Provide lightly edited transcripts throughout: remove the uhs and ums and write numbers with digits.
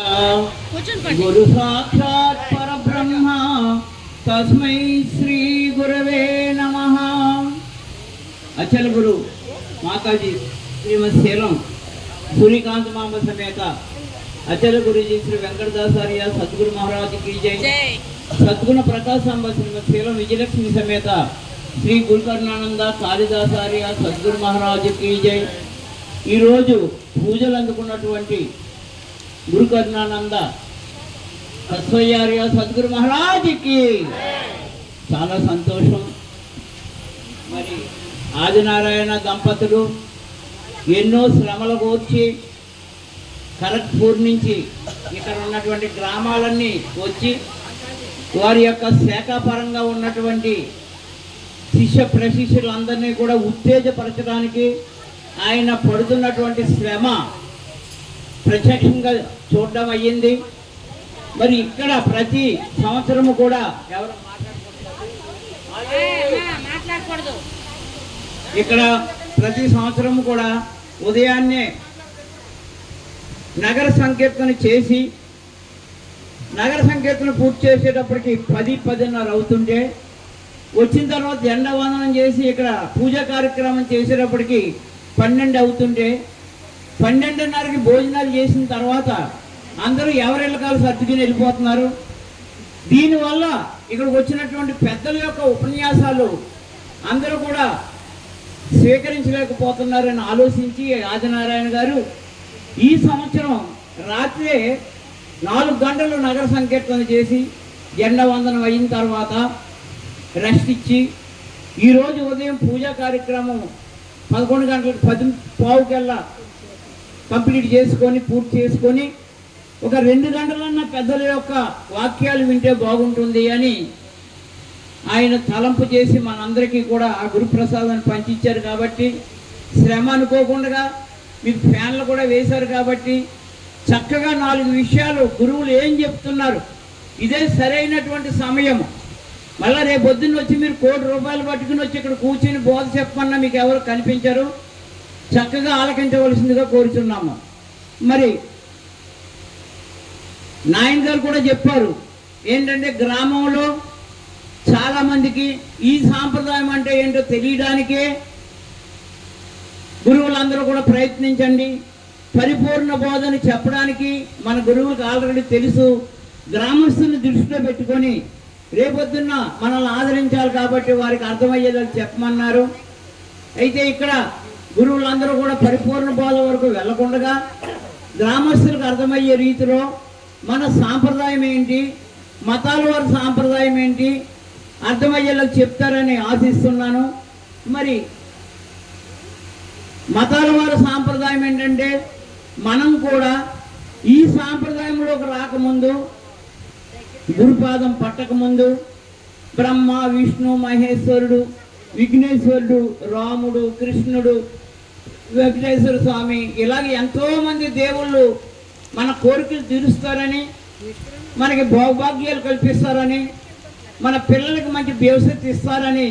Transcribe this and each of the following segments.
गुरु साक्षात् परब्रह्म तस्मै श्री गुरवे नमः। अचल गुरु माताजी श्रीमती सेलम सूर्यकांत मामा समेत अचल गुरु जी श्री वेंकटदासार्य सद्गुरु महाराज की जय। सद्गुण प्रकाशांब श्रीमती सेलम विजयलक्ष्मी समेत श्री गुरुकर्णानंद कालिदासार्य सद्गुरु महाराज की जय। ఈ రోజు పూజలు అందుకున్నటువంటి గురుకర్ణానంద తస్వయ్యార్య సద్గురు మహారాజ్కి చాలా సంతోషం। మరి ఆదినారాయణ దంపతులు ఎన్నో శ్రమలు కోర్చి ఖరగ్పూర్ నుంచి ఇక్కడ ఉన్నటువంటి గ్రామాలన్నీ వచ్చి వారి యొక్క శాఖాపరంగా ఉన్నటువంటి శిష్య ప్రశిష్యులందరినీ కూడా ఉత్తేజపరచడానికి ఆయన పడుతున్నటువంటి శ్రమ ప్రత్యక్షంగా చూడడం అయ్యింది। మరి ఇక్కడ ప్రతి సంవత్సరము కూడా ఎవరు మాట్లాడకూడదు, ఇక్కడ ప్రతి సంవత్సరము కూడా ఉదయాన్నే నగర సంకీర్తన చేసి నగర సంకీర్తన పూర్తి చేసేటప్పటికి 10-10:30 అవుతుంటే వచ్చిన తర్వాత జెండా వందనం చేసి ఇక్కడ పూజా కార్యక్రమం చేసేటప్పటికి 12 అవుతుంటే 12:30కి భోజనాలు చేసిన తర్వాత అందరూ ఎవరెళ్ళకాలు సర్దుకుని వెళ్ళిపోతున్నారు। దీనివల్ల ఇక్కడికి వచ్చినటువంటి పెద్దల యొక్క ఉపన్యాసాలు అందరూ కూడా స్వీకరించలేకపోతున్నారని ఆలోచించి ఆదినారాయణ గారు ఈ సంవత్సరం రాత్రే 4 గంటలు నగర సంకీర్తన చేసి జెండా వందనం అయిన తర్వాత రెస్ట్ ఇచ్చి ఈరోజు ఉదయం పూజా కార్యక్రమం 11 గంటలకు 10:15 కంప్లీట్ చేసుకొని పూర్తి చేసుకొని ఒక 2 గంటలన్నా పెద్దల యొక్క వాక్యాలు వింటే బాగుంటుంది అని ఆయన తలంపు చేసి మనందరికీ కూడా ఆ గురుప్రసాదాన్ని పంచిచ్చారు। కాబట్టి శ్రమ అనుకోకుండా మీకు ఫ్యాన్లు కూడా వేశారు కాబట్టి చక్కగా 4 విషయాలు గురువులు ఏం చెప్తున్నారు ఇదే సరైనటువంటి సమయం। మళ్ళీ రేపు పొద్దున్న వచ్చి మీరు ₹1 కోటి పట్టుకుని వచ్చి ఇక్కడ కూర్చొని బోధ చెప్పమన్నా మీకు ఎవరు కనిపించరు, చక్కగా ఆలకించవలసిందిగా కోరుచున్నాము। మరి నాయన గారు కూడా చెప్పారు ఏంటంటే గ్రామంలో చాలామందికి ఈ సాంప్రదాయం అంటే ఏంటో తెలియడానికే గురువులందరూ కూడా ప్రయత్నించండి। పరిపూర్ణ బోధన చెప్పడానికి మన గురువులకు ఆల్రెడీ తెలుసు, గ్రామస్తులను దృష్టిలో పెట్టుకొని రేపొద్దున్న మనల్ని ఆదరించాలి కాబట్టి వారికి అర్థమయ్యేలా చెప్పమన్నారు। అయితే ఇక్కడ గురువులందరూ కూడా పరిపూర్ణ బోధ వరకు వెళ్లకుండా గ్రామస్తులకు అర్థమయ్యే రీతిలో మన సాంప్రదాయం ఏంటి, మతాల వారి సాంప్రదాయం ఏంటి అర్థమయ్యేలా చెప్తారని ఆశిస్తున్నాను। మరి మతాల వారి సాంప్రదాయం ఏంటంటే మనం కూడా ఈ సాంప్రదాయంలోకి రాకముందు గురుపాదం పట్టకముందు బ్రహ్మ విష్ణు మహేశ్వరుడు విఘ్నేశ్వరుడు రాముడు కృష్ణుడు వెంకటేశ్వర స్వామి ఇలాగ ఎంతోమంది దేవుళ్ళు మన కోరికలు తీరుస్తారని మనకి భౌభాగ్యాలు కల్పిస్తారని మన పిల్లలకి మంచి భవిష్యత్తు ఇస్తారని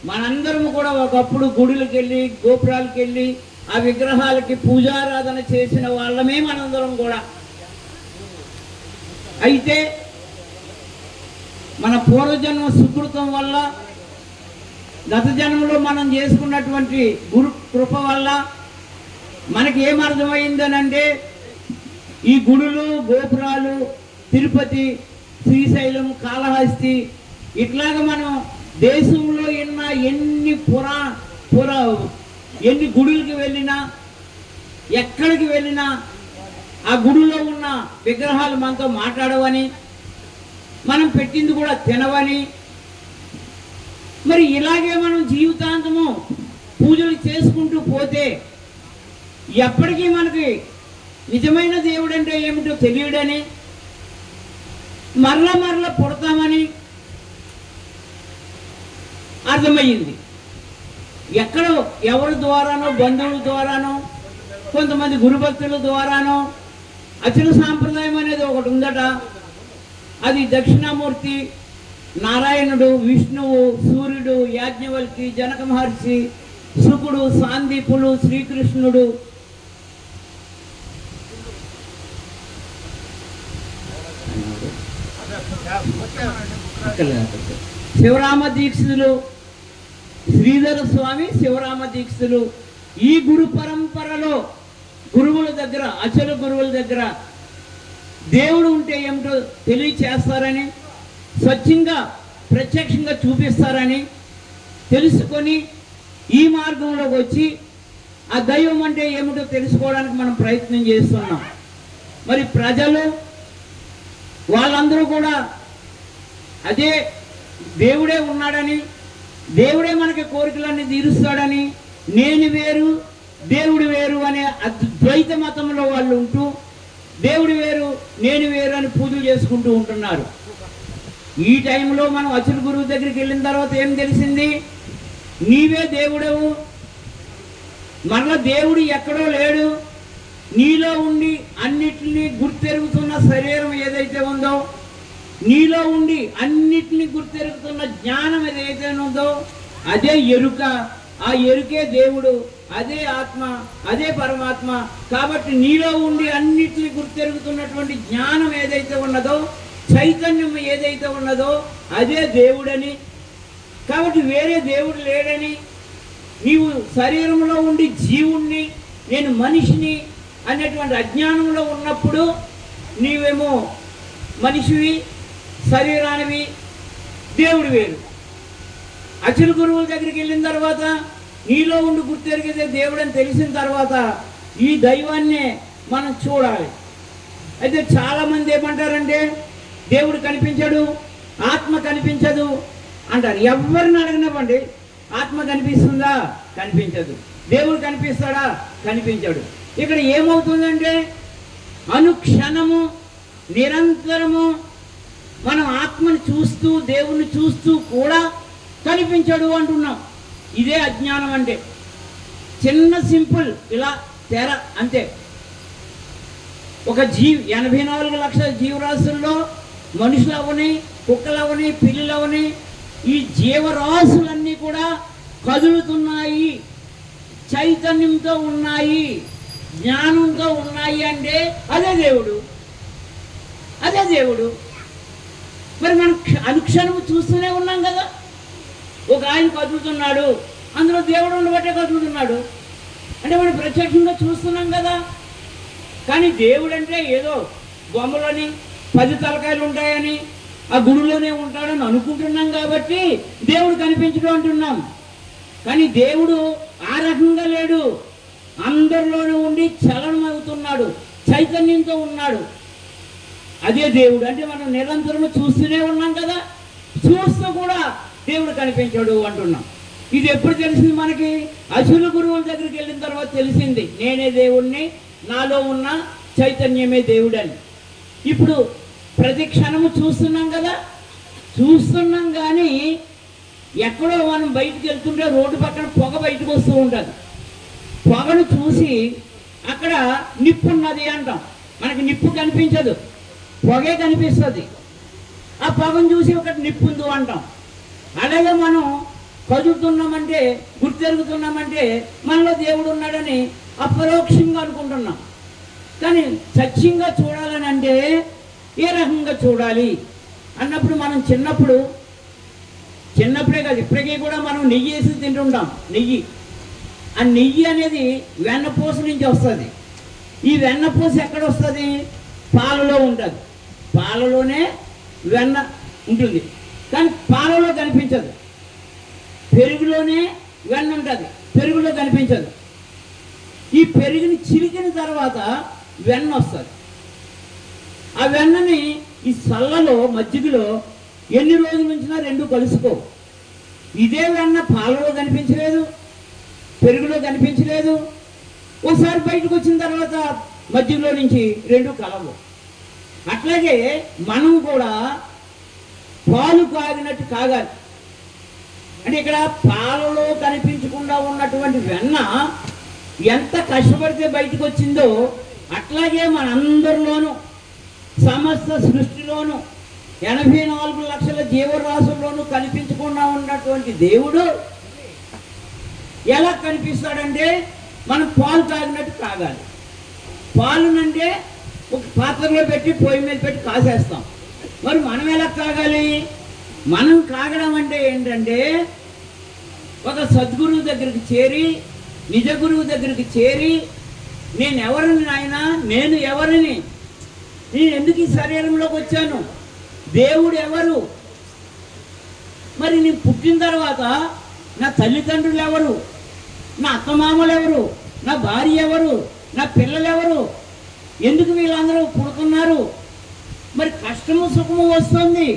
మనందరం కూడా ఒకప్పుడు గుడులకు వెళ్ళి గోపురాలకు వెళ్ళి ఆ విగ్రహాలకి పూజారాధన చేసిన వాళ్ళమే మనందరం కూడా। అయితే మన పూర్వజన్మ సుకృతం వల్ల గత జన్మలో మనం చేసుకున్నటువంటి గురు కృప వల్ల మనకి ఏమర్థమైందనంటే ఈ గుడులు గోపురాలు తిరుపతి శ్రీశైలం కాళహస్తి ఇట్లాగ మనం దేశంలో ఎన్ని ఎన్ని గుడులకి వెళ్ళినా ఎక్కడికి వెళ్ళినా ఆ గుడిలో ఉన్న విగ్రహాలు మనతో మాట్లాడవని మనం పెట్టింది కూడా తినవని మరి ఇలాగే మనం జీవితాంతము పూజలు చేసుకుంటూ పోతే ఎప్పటికీ మనకి నిజమైన దేవుడు అంటే ఏమిటో తెలియడని మరల పుడతామని అర్థమయ్యింది। ఎక్కడో ఎవరి ద్వారానో బంధువుల ద్వారానో కొంతమంది గురుభక్తుల ద్వారానో అచల సాంప్రదాయం అనేది ఒకటి ఉందట। అది దక్షిణామూర్తి నారాయణుడు విష్ణువు సూర్యుడు యాజ్ఞవల్కి జనక మహర్షి శుకుడు సాందీపులు శ్రీకృష్ణుడు శివరామ దీక్షితులు, శ్రీధర స్వామి శివరామ దీక్షితులు ఈ గురు పరంపరలో గురువుల దగ్గర, అచల గురువుల దగ్గర దేవుడు ఉంటే ఏమిటో తెలియచేస్తారని, స్వచ్ఛంగా ప్రత్యక్షంగా చూపిస్తారని తెలుసుకొని ఈ మార్గంలోకి వచ్చి ఆ దైవం అంటే ఏమిటో తెలుసుకోవడానికి మనం ప్రయత్నం చేస్తున్నాం. మరి ప్రజలు వాళ్ళందరూ కూడా అదే దేవుడే ఉన్నాడని, దేవుడే మనకి కోరికలన్నీ తీరుస్తాడని, నేను వేరు దేవుడు వేరు అనే ద్వైత మతంలో వాళ్ళు ఉంటూ దేవుడు వేరు నేను వేరు అని పూజలు చేసుకుంటూ ఉంటున్నారు. ఈ టైంలో మనం అచల గురువు దగ్గరికి వెళ్ళిన తర్వాత ఏం తెలిసింది? నీవే దేవుడవు, మరలా దేవుడు ఎక్కడో లేడు, నీలో ఉండి అన్నిటినీ గుర్తెరుగుతున్న శరీరం ఏదైతే ఉందో, నీలో ఉండి అన్నిటినీ గుర్తెరుగుతున్న జ్ఞానం ఏదైతే ఉందో అదే ఎరుక, ఆ ఎరుకే దేవుడు, అదే ఆత్మ, అదే పరమాత్మ. కాబట్టి నీలో ఉండి అన్నిటినీ గుర్తెరుగుతున్నటువంటి జ్ఞానం ఏదైతే ఉన్నదో, చైతన్యం ఏదైతే ఉన్నదో అదే దేవుడని, కాబట్టి వేరే దేవుడు లేడని, నీవు శరీరంలో ఉండి జీవుణ్ణి, నేను మనిషిని అనేటువంటి అజ్ఞానంలో ఉన్నప్పుడు నీవేమో మనిషివి, శరీరానివి, దేవుడు వేరు. అచల గురువుల దగ్గరికి వెళ్ళిన తర్వాత నీలో ఉండి గుర్తెరిగేదే దేవుడని తెలిసిన తర్వాత ఈ దైవాన్నే మనం చూడాలి. అయితే చాలామంది ఏమంటారంటే దేవుడు కనిపించడు, ఆత్మ కనిపించదు అంటారు. ఎవరిని అడగనివ్వండి, ఆత్మ కనిపిస్తుందా? కనిపించదు. దేవుడు కనిపిస్తాడా? కనిపించడు. ఇక్కడ ఏమవుతుందంటే అనుక్షణము నిరంతరము మనం ఆత్మను చూస్తూ దేవుణ్ణి చూస్తూ కూడా కనిపించడు అంటున్నాం. ఇదే అజ్ఞానం అంటే. చిన్న సింపుల్ ఇలా తెర అంతే. ఒక 84 లక్షల జీవరాశుల్లో మనుషులు అవని, కుక్కలు అవని, పిల్లులు అవని, ఈ జీవరాశులన్నీ కూడా కదులుతున్నాయి, చైతన్యంతో ఉన్నాయి, జ్ఞానంతో ఉన్నాయి అంటే అదే దేవుడు, అదే దేవుడు. మరి మనం అనుక్షణము చూస్తూనే ఉన్నాం కదా. ఒక ఆయన కదులుతున్నాడు, అందులో దేవుడు ఉండబట్టే కదులుతున్నాడు అంటే మనం ప్రత్యక్షంగా చూస్తున్నాం కదా. కానీ దేవుడు అంటే ఏదో బొమ్మలని 10 తలకాయలు ఉంటాయని ఆ గుడిలోనే ఉంటాడని అనుకుంటున్నాం కాబట్టి దేవుడు కనిపించడం అంటున్నాం. కానీ దేవుడు ఆ రకంగా లేడు, అందరిలోనూ ఉండి చలనం అవుతున్నాడు, చైతన్యంతో ఉన్నాడు. అదే దేవుడు అంటే మనం నిరంతరం చూస్తూనే ఉన్నాం కదా, చూస్తూ కూడా దేవుడు కనిపించాడు అంటున్నాం. ఇది ఎప్పుడు తెలిసింది మనకి? అచల గురువుల దగ్గరికి వెళ్ళిన తర్వాత తెలిసింది, నేనే దేవుణ్ణి, నాలో ఉన్న చైతన్యమే దేవుడని. ఇప్పుడు ప్రతి క్షణము చూస్తున్నాం కదా, చూస్తున్నాం. కానీ ఎక్కడో మనం బయటికి వెళ్తుంటే రోడ్డు పక్కన పొగ బయటకు వస్తూ ఉంటుంది. పొగను చూసి అక్కడ నిప్పు ఉన్నది అంటాం. మనకి నిప్పు కనిపించదు, పొగే కనిపిస్తుంది. ఆ పొగను చూసి ఒకటి నిప్పు ఉందో అంటాం. అలాగే మనం కదులుతున్నామంటే, గుర్తెరుగుతున్నామంటే మనలో దేవుడు ఉన్నాడని అపరోక్షంగా అనుకుంటున్నాం. కానీ సత్యంగా చూడాలని అంటే ఏ రకంగా చూడాలి అన్నప్పుడు మనం చిన్నప్పుడే కాదు, ఇప్పటికీ కూడా మనం నెయ్యి వేసి తింటుంటాం. నెయ్యి, ఆ నెయ్యి అనేది వెన్నపూస నుంచి వస్తుంది. ఈ వెన్నపూస ఎక్కడ వస్తుంది? పాలలో ఉంటుంది. పాలలోనే వెన్న ఉంటుంది, కానీ పాలలో కనిపించదు. పెరుగులోనే వెన్న ఉంటుంది, పెరుగులో కనిపించదు. ఈ పెరుగుని చిలికిన తర్వాత వెన్న వస్తుంది. ఆ వెన్నని ఈ సల్లలో, మజ్జిగలో ఎన్ని రోజుల నుంచినా రెండు కలుసుకో. ఇదే వెన్న పాలలో కనిపించలేదు, పెరుగులో కనిపించలేదు. ఒకసారి బయటకు వచ్చిన తర్వాత మజ్జిగలో నుంచి రెండు కలవు. అట్లాగే మనం కూడా పాలు కాగినట్టు కాగాలి. అంటే ఇక్కడ పాలలో కనిపించకుండా ఉన్నటువంటి వెన్న ఎంత కష్టపడితే బయటకు వచ్చిందో అట్లాగే మనందరిలోనూ, సమస్త సృష్టిలోనూ 84 లక్షల జీవరాశుల్లోనూ కనిపించకుండా ఉన్నటువంటి దేవుడు ఎలా కనిపిస్తాడంటే మనం పాలు తాగినట్టు తాగాలి. పాలునంటే ఒక పాత్రలో పెట్టి పొయ్యి మీద పెట్టి కాసేస్తాం. మరి మనం ఎలా కాగాలి? మనం కాగడం అంటే ఏంటంటే ఒక సద్గురువు దగ్గరికి చేరి, నిజ గురువు దగ్గరికి చేరి, నేను ఎవరిని నాయన, నేను ఎవరిని, నేను ఎందుకు ఈ శరీరంలోకి వచ్చాను, దేవుడు ఎవరు, మరి నేను పుట్టిన తర్వాత నా తల్లిదండ్రులు ఎవరు, నా అత్తమామలు ఎవరు, నా భార్య ఎవరు, నా పిల్లలు ఎవరు, ఎందుకు వీళ్ళందరూ పుడుతున్నారు, మరి కష్టము సుఖము వస్తుంది.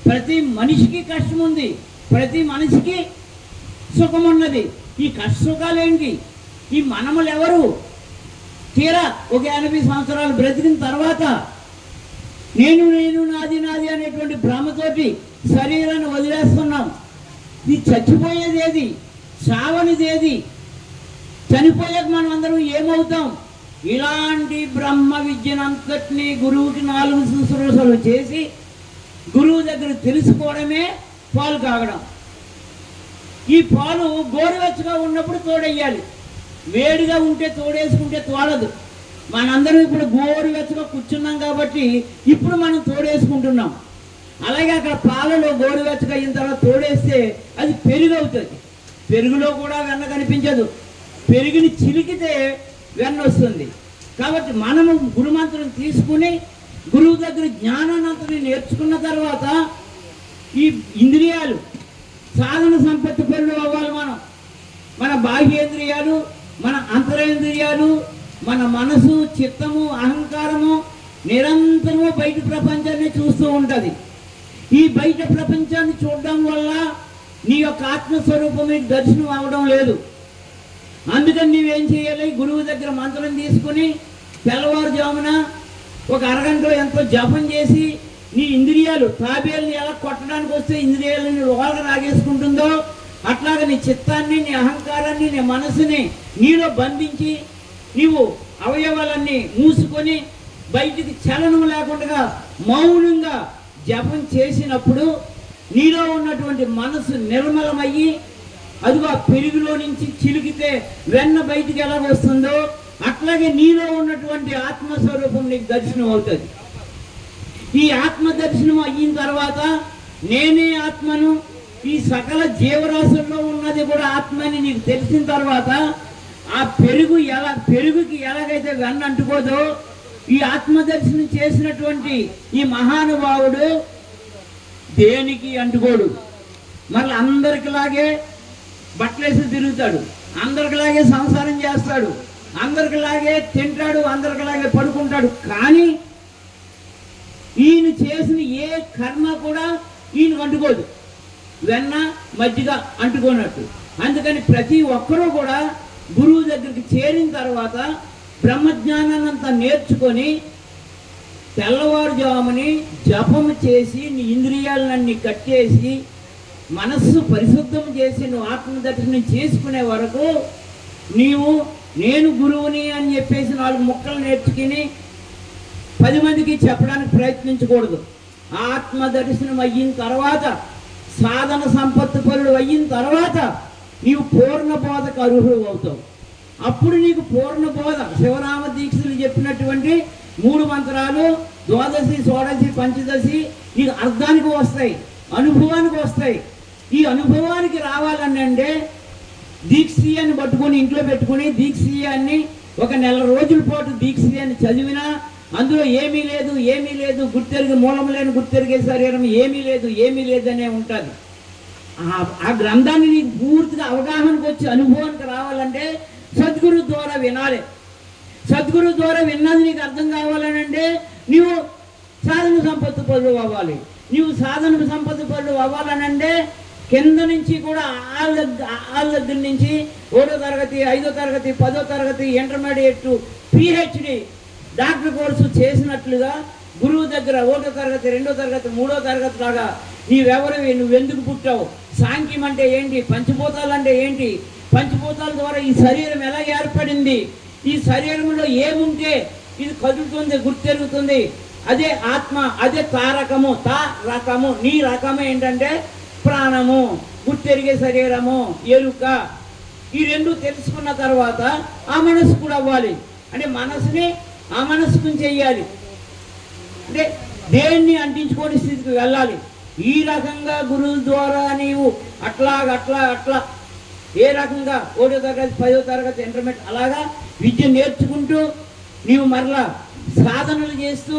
ప్రతి మనిషికి కష్టం ఉంది, ప్రతి మనిషికి సుఖం ఉన్నది. ఈ కష్ట సుఖాలు ఏంటి? ఈ మనములు ఎవరు? తీరా ఒక 80 సంవత్సరాలు బ్రతికిన తర్వాత నేను నేను నాది నాది అనేటువంటి భ్రమతోటి శరీరాన్ని వదిలేస్తున్నాం. ఇది చచ్చిపోయేది ఏది? చావనిది ఏది? చనిపోయాక మనం అందరం ఏమవుతాం? ఇలాంటి బ్రహ్మ విద్యనంతటినీ గురువుకి 4 శుశ్రూషలు చేసి గురువు దగ్గర తెలుసుకోవడమే పాలు కాగడం. ఈ పాలు గోరువెచ్చగా ఉన్నప్పుడు తోడెయ్యాలి, వేడిగా ఉంటే తోడేసుకుంటే తోడదు. మనందరం ఇప్పుడు గోరువెచ్చగా కూర్చున్నాం కాబట్టి ఇప్పుడు మనం తోడేసుకుంటున్నాం. అలాగే అక్కడ పాలలో గోరువెచ్చగా అయిన తర్వాత తోడేస్తే అది పెరుగు అవుతుంది. పెరుగులో కూడా వెన్న కనిపించదు, పెరుగుని చిలికితే వెన్న వస్తుంది. కాబట్టి మనము గురుమంత్రం తీసుకుని గురువు దగ్గర జ్ఞానానంతని నేర్చుకున్న తర్వాత ఈ ఇంద్రియాలు సాధన సంపత్తి పరులు అవ్వాలి. మన బాహ్యేంద్రియాలు, మన అంతరేంద్రియాలు, మన మనసు, చిత్తము, అహంకారము నిరంతరము బయట ప్రపంచాన్ని చూస్తూ ఉంటుంది. ఈ బయట ప్రపంచాన్ని చూడడం వల్ల నీ యొక్క ఆత్మస్వరూపం నీకు దర్శనం అవ్వడం లేదు. అందుకని నీవేం చేయాలి? గురువు దగ్గర మంత్రం తీసుకుని తెల్లవారుజామున ఒక అరగంటలో ఎంతో జపం చేసి నీ ఇంద్రియాలు తాబేల్ని ఎలా కొట్టడానికి వస్తే ఇంద్రియాలని లోగా రాగేసుకుంటుందో అట్లాగా నీ చిత్తాన్ని, నీ అహంకారాన్ని, నీ మనసుని నీలో బంధించి నీవు అవయవాలన్నీ మూసుకొని బయటికి చలనం లేకుండా మౌనంగా జపం చేసినప్పుడు నీలో ఉన్నటువంటి మనసు నిర్మలమయ్యి అదిగో ఆ పెరుగులో నుంచి చిలికితే వెన్న బయటికి ఎలా వస్తుందో అట్లాగే నీలో ఉన్నటువంటి ఆత్మస్వరూపం నీకు దర్శనం అవుతుంది. ఈ ఆత్మ దర్శనం అయిన తర్వాత నేనే ఆత్మను, ఈ సకల జీవరాశుల్లో ఉన్నది కూడా ఆత్మని నీకు తెలిసిన తర్వాత ఆ పెరుగుకి ఎలాగైతే వెన్న అంటుకోదో ఈ ఆత్మదర్శనం చేసినటువంటి ఈ మహానుభావుడు దేనికి అంటుకోడు. మళ్ళీ అందరికిలాగే బట్టలేసి తిరుగుతాడు, అందరికిలాగే సంసారం చేస్తాడు, అందరికిలాగే తింటాడు, అందరికిలాగే పడుకుంటాడు. కానీ ఈయన చేసిన ఏ కర్మ కూడా ఈయనకు అంటుకోదు, వెన్న మజ్జిగ అంటుకోనట్టు. అందుకని ప్రతి ఒక్కరూ కూడా గురువు దగ్గరికి చేరిన తర్వాత బ్రహ్మజ్ఞానాన్నంతా నేర్చుకొని తెల్లవారుజాముని జపము చేసి నీ ఇంద్రియాలన్నీ కట్టేసి మనస్సు పరిశుద్ధం చేసి నువ్వు ఆత్మదర్శనం చేసుకునే వరకు నీవు నేను గురువుని అని చెప్పేసి 4 ముక్కలు నేర్చుకుని 10 మందికి చెప్పడానికి ప్రయత్నించకూడదు. ఆత్మదర్శనం అయిన తర్వాత, సాధన సంపత్తి పరుడు అయిన తర్వాత నీవు పూర్ణ బోధకు అర్హుడు అవుతావు. అప్పుడు నీకు పూర్ణ బోధ శివరామ దీక్షలు చెప్పినటువంటి 3 మంత్రాలు ద్వాదశి, షోడశి, పంచదశి నీకు అర్థానికి వస్తాయి, అనుభవానికి వస్తాయి. ఈ అనుభవానికి రావాలని అంటే దీక్షీయాన్ని పట్టుకొని ఇంట్లో పెట్టుకుని దీక్షీయాన్ని ఒక నెల రోజుల పాటు దీక్షీయాన్ని చదివినా అందులో ఏమీ లేదు గుర్తెరిగి మూలం లేని గుర్తెరిగే శరీరం ఏమీ లేదు అనే ఉంటుంది. ఆ గ్రంథాన్ని నీకు పూర్తిగా అవగాహనకు వచ్చి అనుభవానికి రావాలంటే సద్గురు ద్వారా వినాలి. సద్గురు ద్వారా విన్నది నీకు అర్థం కావాలని అంటే నీవు సాధన సంపత్తి పరుడు అవ్వాలి. నీవు సాధన సంపత్తి పరుడు అవ్వాలనంటే కింద నుంచి కూడా ఆళ్ళ దగ్గర నుంచి 1వ తరగతి, 5వ తరగతి, 10వ తరగతి, ఇంటర్మీడియట్, PhD డాక్టర్ కోర్సు చేసినట్లుగా గురువు దగ్గర 1వ తరగతి, 2వ తరగతి, 3వ తరగతి లాగా నీవెవరివి, నువ్వెందుకు పుట్టావు, సాంఖ్యం అంటే ఏంటి, పంచభూతాలు అంటే ఏంటి, పంచభూతాల ద్వారా ఈ శరీరం ఎలా ఏర్పడింది, ఈ శరీరంలో ఏముంటే ఇది కదులుతుంది, గుర్తెరుగుతుంది, అదే ఆత్మ, అదే తారకము, రకము. నీ రకము ఏంటంటే ప్రాణము, గుర్తెరిగే శరీరము, ఎరుక. ఈ 2 తెలుసుకున్న తర్వాత ఆ మనసు కూడా అవ్వాలి. అంటే మనసుని ఆ మనసుకు చెయ్యాలి. అంటే దేన్ని అంటించుకోని స్థితికి వెళ్ళాలి. ఈ రకంగా గురువు ద్వారా నీవు అట్లా ఏ రకంగా 1వ తరగతి 10వ తరగతి ఇంటర్మీడియట్ అలాగా విద్య నేర్చుకుంటూ నీవు మరలా సాధనలు చేస్తూ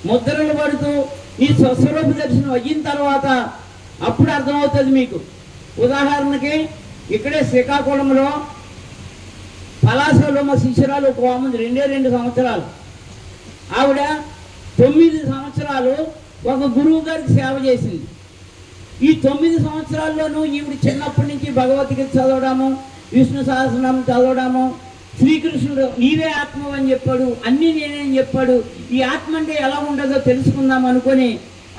ముద్రలు పడుతూ నీ స్వస్వరూప దర్శనం అయిన తర్వాత అప్పుడు అర్థమవుతుంది మీకు. ఉదాహరణకి ఇక్కడే శ్రీకాకుళంలో పలాసలో మా శిష్యురాలు ఒక ఆమె 2 సంవత్సరాలు, ఆవిడ 9 సంవత్సరాలు ఒక గురువు గారికి సేవ చేసింది. ఈ 9 సంవత్సరాల్లోనూ ఈవిడ చిన్నప్పటి నుంచి భగవద్గీత చదవడము, విష్ణు సహస్రనామం చదవడము, శ్రీకృష్ణుడు నీవే ఆత్మ అని చెప్పాడు, అన్నీ నేనేం చెప్పాడు, ఈ ఆత్మ అంటే ఎలా ఉండదో తెలుసుకుందాం అనుకొని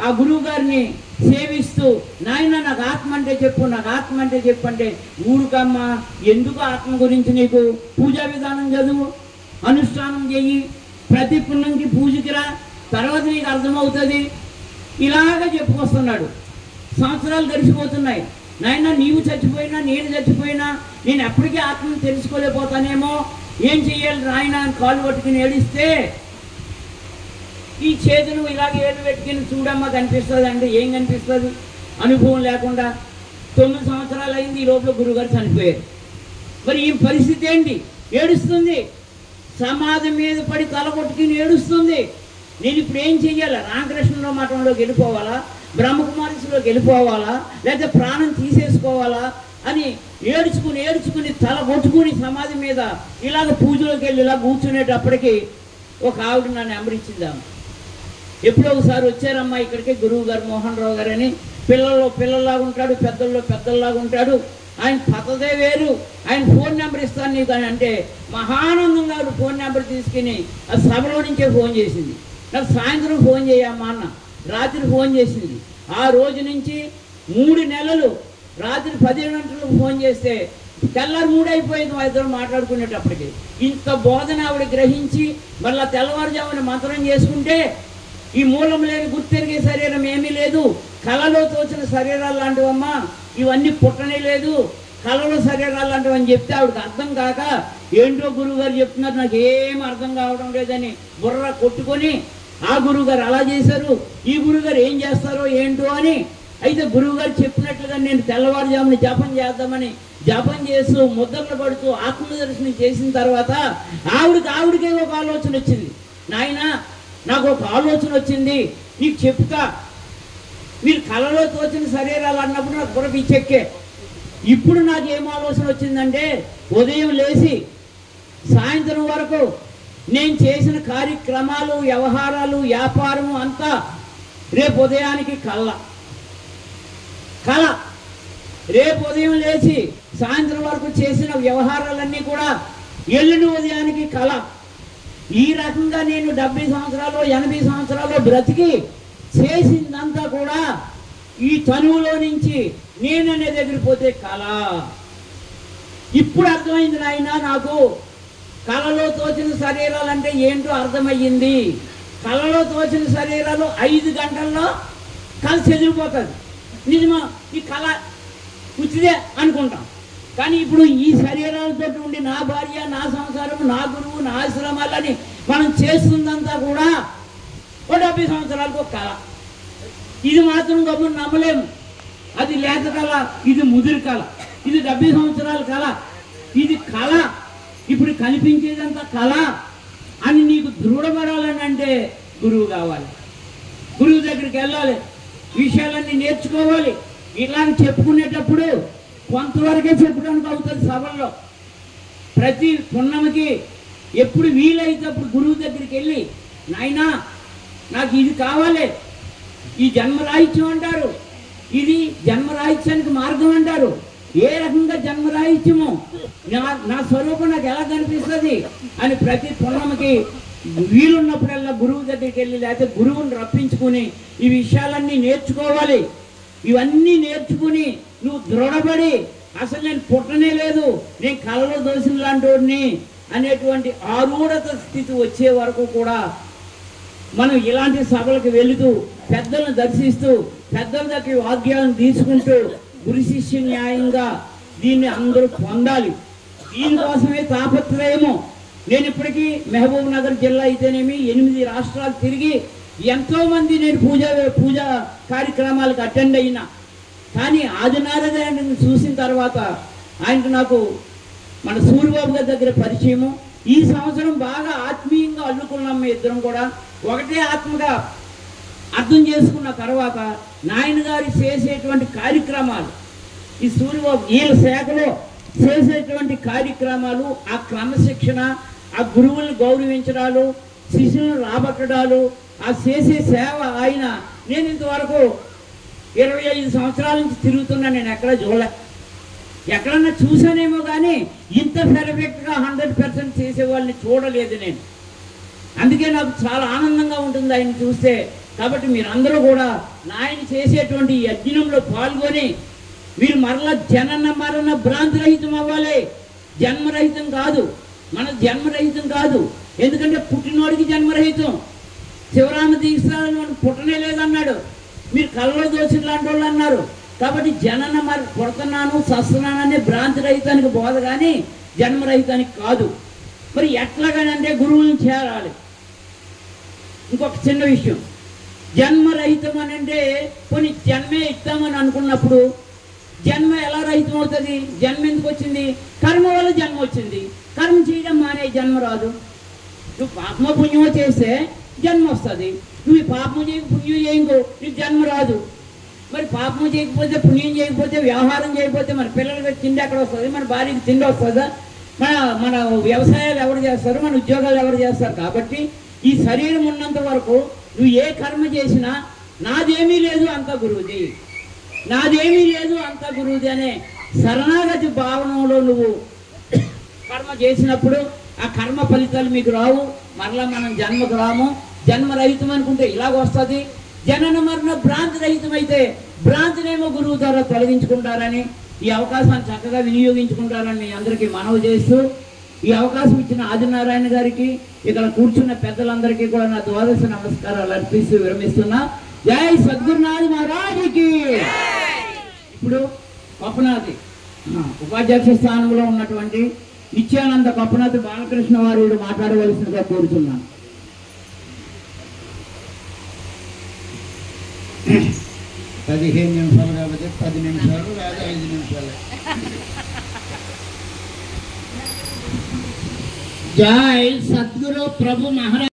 ఆ గురువు గారిని సేవిస్తూ నాయన నాకు ఆత్మ అంటే చెప్పు, నాకు ఆత్మ అంటే చెప్పు అంటే, ఊరుకమ్మ ఎందుకు ఆత్మ గురించి నీకు పూజా విధానం చదువు, అనుష్ఠానం చెయ్యి, ప్రతి పుణ్యంకి పూజకి రా, తర్వాత నీకు అర్థమవుతుంది, ఇలాగ చెప్పుకొస్తున్నాడు. సంవత్సరాలు గడిచిపోతున్నాయి. నాయన నీవు చచ్చిపోయినా నేను చచ్చిపోయినా నేను ఎప్పటికీ ఆత్మను తెలుసుకోలేకపోతానేమో, ఏం చెయ్యాలి నాయన అని కాళ్ళు పట్టుకుని ఏడిస్తే ఈ చేతులు ఇలాగ ఏళ్ళు పెట్టుకుని చూడమ్మా కనిపిస్తుంది అంటే ఏం కనిపిస్తుంది అనుభవం లేకుండా. 9 సంవత్సరాలు అయింది, ఈ లోపల గురువుగారు చనిపోయారు. మరి ఈ పరిస్థితి ఏంటి? ఏడుస్తుంది, సమాధి మీద పడి తల కొట్టుకుని ఏడుస్తుంది. నేను ఇప్పుడు ఏం చెయ్యాలి? రామకృష్ణుల మఠంలోకి వెళ్ళిపోవాలా, బ్రహ్మకుమారిలోకి వెళ్ళిపోవాలా, లేకపోతే ప్రాణం తీసేసుకోవాలా అని ఏడ్చుకుని తల కొట్టుకుని సమాధి మీద ఇలాగ పూజలోకి వెళ్ళి ఇలా కూర్చునేటప్పటికి ఒక ఆవిడ నన్ను అమరించిందాము. ఎప్పుడో ఒకసారి వచ్చారమ్మా ఇక్కడికి గురువు గారు మోహన్ రావు గారు అని. పిల్లల్లాగా ఉంటాడు, పెద్దల్లాగా ఉంటాడు. ఆయన పద్ధతే వేరు. ఆయన ఫోన్ నెంబర్ ఇస్తాను నీకు అని అంటే మహానందంగా ఫోన్ నెంబర్ తీసుకుని ఆ సభలో నుంచే ఫోన్ చేసింది. నాకు సాయంత్రం ఫోన్ చేయమ్మా అన్న, రాత్రి ఫోన్ చేసింది. ఆ రోజు నుంచి 3 నెలలు రాత్రి 10 గంటలకు ఫోన్ చేస్తే తెల్లారి 3 అయిపోయింది మా ఇద్దరు మాట్లాడుకునేటప్పటికి. ఇంత బోధన ఆవిడ గ్రహించి మళ్ళీ తెల్లవారుజామున మంత్రం చేసుకుంటే ఈ మూలం లేని గుర్తెరిగే శరీరం ఏమీ లేదు, కళలో తోచిన శరీరాలు లాంటివమ్మా, ఇవన్నీ పుట్టనే లేదు, కళలో శరీరాలు లాంటివి అని చెప్తే ఆవిడకి అర్థం కాక ఏంటో గురువు గారు చెప్తున్నారు నాకు ఏం అర్థం కావడం లేదని బుర్ర కొట్టుకొని ఆ గురువు గారు అలా చేశారు, ఈ గురువు గారు ఏం చేస్తారో ఏంటో అని. అయితే గురువు గారు చెప్పినట్లుగా నేను తెల్లవారుజామున జపం చేద్దామని జపం చేస్తూ ముద్రలు పడుతూ ఆత్మదర్శనం చేసిన తర్వాత ఆవిడకే ఒక ఆలోచన వచ్చింది. నాయన నాకు ఒక ఆలోచన వచ్చింది, నీకు చెప్తా. మీరు కళలో తోచిన శరీరాలు అన్నప్పుడు నాకు బుర్ర పిచ్చెక్కే. ఇప్పుడు నాకు ఏం ఆలోచన వచ్చిందంటే ఉదయం లేచి సాయంత్రం వరకు నేను చేసిన కార్యక్రమాలు, వ్యవహారాలు, వ్యాపారము అంతా రేపు ఉదయానికి కళ. రేపు ఉదయం లేచి సాయంత్రం వరకు చేసిన వ్యవహారాలన్నీ కూడా ఎల్లుండి ఉదయానికి కళ. ఈ రకంగా నేను 70 సంవత్సరాలు 80 సంవత్సరాలు బ్రతికి చేసిందంతా కూడా ఈ తనువులో నుంచి నేననే దగ్గర పోతే కళ. ఇప్పుడు అర్థమైంది నాయన, నాకు కళలో తోచిన శరీరాలు అంటే ఏంటో అర్థమయ్యింది. కళలో తోచిన శరీరాలు 5 గంటల్లో కళ చెదిరిపోతుంది. నిజమా? ఈ కళ ఉచితే అనుకుంటాం, కానీ ఇప్పుడు ఈ శరీరాలతో ఉండి నా భార్య, నా సంసారం, నా గురువు, నా ఆశ్రమాలని మనం చేస్తుందంతా కూడా 70 సంవత్సరాలకు ఒక కళ. ఇది మాత్రం గమ్మున నమ్మలేము. అది లేత కళ, ఇది ముదిరి కళ, ఇది 70 సంవత్సరాల కళ, ఇది కళ. ఇప్పుడు కనిపించేదంతా కళ అని నీకు దృఢపడాలని అంటే గురువు కావాలి. గురువు దగ్గరికి వెళ్ళాలి, విషయాలన్నీ నేర్చుకోవాలి. ఇలా చెప్పుకునేటప్పుడు కొంతవరకే చెప్పడానికి అవుతుంది సభల్లో. ప్రతి పున్నమికి ఎప్పుడు వీలైతే అప్పుడు గురువు దగ్గరికి వెళ్ళి నాయనా నాకు ఇది కావాలి, ఈ జన్మరాహిత్యం అంటారు, ఇది జన్మరాహిత్యానికి మార్గం అంటారు. ఏ రకంగా జన్మరాహిత్యము, నా స్వరూపం నాకు ఎలా కనిపిస్తుంది అని ప్రతి పున్నమికి వీలున్నప్పుడల్లా గురువు దగ్గరికి వెళ్ళి లేకపోతే గురువుని రప్పించుకుని ఈ విషయాలన్నీ నేర్చుకోవాలి. ఇవన్నీ నేర్చుకుని నువ్వు దృఢపడి అసలు నేను పుట్టనే లేదు, నేను కళలో దోషం లాంటి వాడిని అనేటువంటి ఆరూఢత స్థితి వచ్చే వరకు కూడా మనం ఇలాంటి సభలకు వెళుతూ పెద్దలను దర్శిస్తూ పెద్దల దగ్గర వాక్యాలను తీసుకుంటూ గురు శిష్య న్యాయంగా దీన్ని అందరూ పొందాలి. దీనికోసమే తాపత్రయము. నేను ఇప్పటికీ మహబూబ్ నగర్ జిల్లా అయితేనేమి 8 రాష్ట్రాలు తిరిగి ఎంతోమంది నేను పూజ కార్యక్రమాలకు అటెండ్ అయినా, కానీ ఆదినారాయణని చూసిన తర్వాత ఆయనకు నాకు మన సూరిబాబు గారి దగ్గర పరిచయము. ఈ సంవత్సరం బాగా ఆత్మీయంగా అల్లుకున్నాం. మీ ఇద్దరం కూడా ఒకటే ఆత్మగా అర్థం చేసుకున్న తర్వాత నాయన గారి చేసేటువంటి కార్యక్రమాలు, ఈ సూరిబాబు వీళ్ళ శాఖలో చేసేటువంటి కార్యక్రమాలు, ఆ క్రమశిక్షణ, ఆ గురువులను గౌరవించడాలు, శిష్యులను రాబట్టడాలు, ఆ చేసే సేవ ఆయన నేను ఇంతవరకు 25 సంవత్సరాల నుంచి తిరుగుతున్నా. నేను ఎక్కడ చూడలే, ఎక్కడన్నా చూసానేమో కానీ ఇంత పెర్ఫెక్ట్గా 100% చేసేవాళ్ళని చూడలేదు నేను. అందుకే నాకు చాలా ఆనందంగా ఉంటుంది ఆయన చూస్తే. కాబట్టి మీరందరూ కూడా నాయన చేసేటువంటి యజ్ఞంలో పాల్గొని మీరు మరలా జనన మరణ భ్రాంతిరహితం అవ్వాలి. జన్మరహితం కాదు, మన జన్మరహితం కాదు. ఎందుకంటే పుట్టినోడికి జన్మరహితం. శివరామ దీక్షాలను మనం పుట్టనే లేదన్నాడు, మీరు కళ్ళలో దోషులు లాంటి వాళ్ళు అన్నారు. కాబట్టి జనన మరి పుడుతున్నాను సస్తున్నాననే భ్రాంతి రహితానికి బోధ కానీ జన్మరహితానికి కాదు. మరి ఎట్లాగానంటే గురువులను చేరాలి. ఇంకొక చిన్న విషయం, జన్మరహితం అని అంటే కొన్ని జన్మే ఇస్తామని అనుకున్నప్పుడు జన్మ ఎలా రహితం అవుతుంది? జన్మ ఎందుకు వచ్చింది? కర్మ వల్ల జన్మ వచ్చింది. కర్మ చేయడం మానే జన్మ రాదు. నువ్వు పాపమో పుణ్యమో చేస్తే జన్మ వస్తుంది. నువ్వు ఈ పాపము చేయకు పుణ్యం చేయకు నీకు జన్మ రాదు. మరి పాపము చేయకపోతే పుణ్యం చేయకపోతే వ్యవహారం చేయకపోతే మన పిల్లలకి తిండి ఎక్కడ వస్తుంది? మన భార్యకి తిండి వస్తుందా? మన వ్యవసాయాలు ఎవరు చేస్తారు? మన ఉద్యోగాలు ఎవరు చేస్తారు? కాబట్టి ఈ శరీరం ఉన్నంత వరకు నువ్వు ఏ కర్మ చేసినా నాదేమీ లేదు అంతా గురువుది, నాదేమీ లేదు అంతా గురువుది అనే శరణాగతి భావనలో నువ్వు కర్మ చేసినప్పుడు ఆ కర్మ ఫలితాలు మీకు రావు. మరలా మనం జన్మకు రాము. జన్మరహితం అనుకుంటే ఇలాగ వస్తుంది. జనన మరణ భ్రాంతి రహితం అయితే భ్రాంతినేమో గురువు ద్వారా తొలగించుకుంటారని, ఈ అవకాశాన్ని చక్కగా వినియోగించుకుంటారని మీ అందరికీ మనవి చేస్తూ, ఈ అవకాశం ఇచ్చిన ఆదినారాయణ గారికి, ఇక్కడ కూర్చున్న పెద్దలందరికీ కూడా నా ద్వాదశ నమస్కారాలు అర్పిస్తూ విరమిస్తున్నా. జై సద్గురునాథ్ మహారాజుకి. ఇప్పుడు కొప్పనాథి ఉపాధ్యక్ష స్థానంలో ఉన్నటువంటి నిత్యానంద కొప్పనాథి బాలకృష్ణ వారు మాట్లాడవలసిందిగా కోరుతున్నాను. 15 నిమిషాలు కాబట్టి 10 నిమిషాలు లేదా 5 నిమిషాలు. జై సద్గురు ప్రభు మహారాజ్.